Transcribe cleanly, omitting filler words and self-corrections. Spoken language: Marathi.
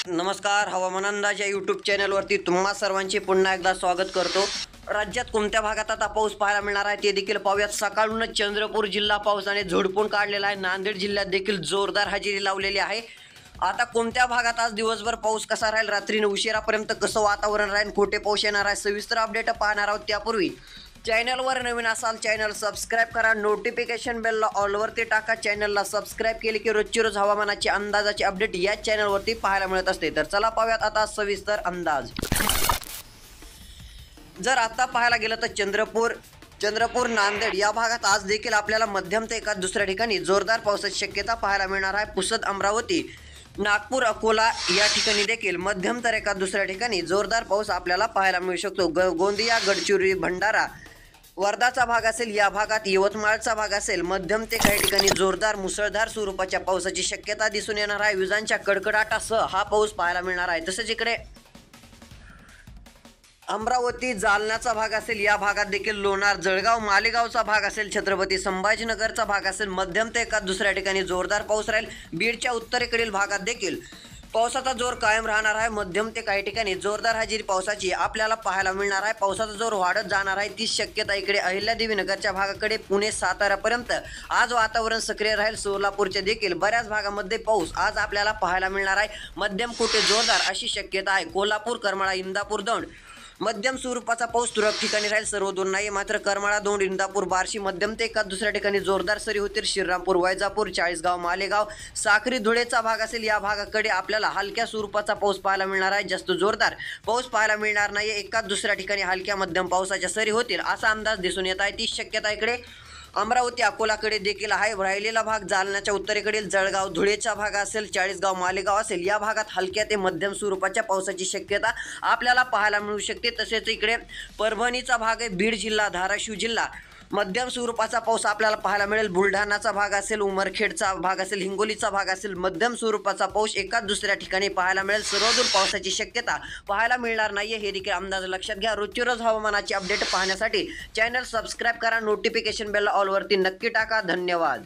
नमस्कार, हवामान अंदाज या यूट्यूब चॅनलवरती तुम्हा सर्वांचे पुन्हा एकदा स्वागत करतो। राज्यात कोणत्या भागात आता पाऊस पाहायला मिळणार आहे ते देखील पाहूयात। सकाळूनच चंद्रपूर जिल्हा पावसाने झोडपून काढलेला आहे। नांदेड जिल्ह्यात देखील जोरदार हजेरी लावलेली आहे। आता कोणत्या भागात आज दिवसभर पाऊस कसा राहील, रात्रीने उशिरापर्यंत कसं वातावरण राहील, कुठे पाऊस येणार आहे, सविस्तर अपडेट पाहणार आहोत। त्यापूर्वी चॅनलवर नवीन असाल चॅनल सबस्क्राइब करा, नोटिफिकेशन बेलला ऑलवरती टाका। चॅनलला सबस्क्राइब केले की रोजची रोज हवामानाची अंदाजाची अपडेट या चॅनलवरती पाहायला मिळत असते। तर चला पाहूयात आता सविस्तर अंदाज। जर आता पाहायला गेलं तर चंद्रपूर नांदेड या भागात आज देखील आपल्याला मध्यम ते एका दुसऱ्या ठिकाणी जोरदार पावसाची शक्यता पाहायला मिळणार आहे। पुसद, अमरावती, नागपूर, अकोला या ठिकाणी देखील मध्यम तर एका दुसऱ्या ठिकाणी जोरदार पाऊस आपल्याला पाहायला मिळू शकतो। गोंदिया, गडचिरोली, भंडारा, वर्धाचा भाग असेल या भागात, यवतमाळचा भाग असेल, मध्यम ते काही ठिकाणी जोरदार मुसळधार स्वरूपाच्या पावसाची शक्यता दिसून येणार आहे। विजांच्या कडकडाटासह हा पाऊस पाहायला मिळणार आहे। तसेच इकडे अमरावती, जालन्याचा भाग असेल या भागात देखील, लोणार, जळगाव, मालेगावचा भाग असेल, छत्रपती संभाजीनगरचा भाग असेल, मध्यम ते एका दुसऱ्या ठिकाणी जोरदार पाऊस राहील। बीडच्या उत्तरेकडील भागात देखील पावसाचा जोर कायम राहणार आहे। मध्यम ते काही ठिकाणी जोरदार हजेरी पावसाची आपल्याला पाहायला मिळणार आहे। पावसाचा जोर वाढत जाणार आहे ती शक्यता इकडे अहिल्यादेवी नगरच्या भागाकडे, पुणे, सातारापर्यंत आज वातावरण सक्रिय राहील। सोलापूरच्या देखील बऱ्याच भागामध्ये पाऊस आज आपल्याला पाहायला मिळणार आहे। मध्यम कुठे जोरदार अशी शक्यता आहे। कोल्हापूर, करमाळा, इंदापूर, दौंड मध्यम स्वरूपाचा पाऊस तुरळक ठिकाणी राहील, सर्व दूर नाही। मात्र करमाळा, दौंड, इंदापूर, बार्शी मध्यम ते एका दुसऱ्या ठिकाणी जोरदार सरी होतील। श्रीरामपूर, वैजापूर, चाळीसगाव, मालेगाव, साक्री, धुळेचा भाग असेल या भागाकडे आपल्याला हलक्या स्वरूपाचा पाऊस पाहायला मिळणार आहे। जास्त जोरदार पाऊस पाहायला मिळणार नाही। एका दुसऱ्या ठिकाणी हलक्या मध्यम पावसाच्या सरी होतील असा अंदाज दिसून येत आहे। ती शक्यता इकडे अमरावती, अकोलाकडे देखील आहे। राहिलेला भाग जालन्याच्या उत्तरेकडील जळगाव, धुळेचा भाग असेल, चाळीसगाव, मालेगाव असेल या भागात हलक्या ते मध्यम स्वरूपाच्या पावसाची शक्यता आपल्याला पाहायला मिळू शकते। तसेच इकडे परभणीचा भाग आहे, बीड जिल्हा, धाराशिव जिल्हा मध्यम स्वरूपाचा पाऊस आपल्याला पाहायला मिळेल। बुलढाणाचा भाग असेल, उमरखेडचा भाग असेल, हिंगोलीचा भाग असेल, मध्यम स्वरूपाचा पाऊस एका दुसऱ्या ठिकाणी पाहायला मिळेल। सर्वदूर पावसाची शक्यता पाहायला मिळणार नाहीये हे देखील अंदाज लक्षात घ्या। रोजची रोज हवामानाची अपडेट पाहण्यासाठी चॅनल सबस्क्राइब करा, नोटिफिकेशन बेल ऑलवरती नक्की टाका। धन्यवाद।